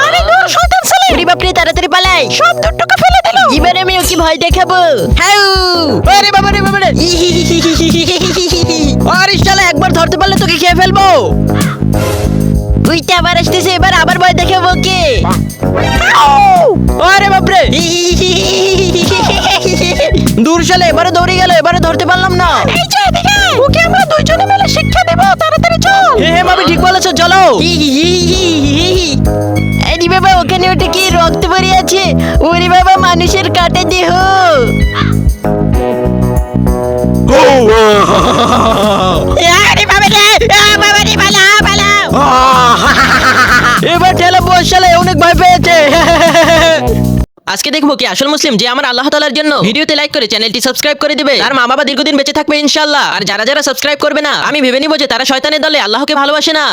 আরে দূর শয়তান ছেলে। ওরে বাপরে, তাড়াতাড়ি পালাই। সব দুটুকা ফেলে দিল। এবার আমি ওকে ভয় দেখাবো। হাউ! আরে বাবা রে বাবা রে। আরে শালা, একবার ধরতে পারলে তোকে খেয়ে ফেলবো। উইটা আবার আসতেছে, এবার আবার ভয় দেখাবো ওকে। আরে বাপরে। দূর শালা, এবারে দৌড়ে গেল, এবারে ধরতে পারলাম না। এই যে এদিকে ওকে আমরা দুইজনে মিলে শিক্ষা দেব, তাড়াতাড়ি চল। হ্যাঁ ভাবি, ঠিক বলেছো, চলো। আরে বাবা, ওখানে ওটা কি রক্ত বেরিয়ে আছে? ওরে বাবা, মানুষের কাটে দেহ। আরে বাবা রে, বাবা রে, পালা পালা। এবার ঠেলা বসালে, অনেক ভয় পেয়েছে। আজকে দেখবো কি আসল মুসলিম যে আমার আল্লাহ তাআলার জন্য ভিডিওতে লাইক করে চ্যানেলটি সাবস্ক্রাইব করে দিবে, তার মা বাবা দীর্ঘদিন বেঁচে থাকবে ইনশাআল্লাহ। আর যারা যারা সাবস্ক্রাইব করবে না, আমি ভেবে নিব যে তারা শয়তানের দলে, আল্লাহকে ভালোবাসে না।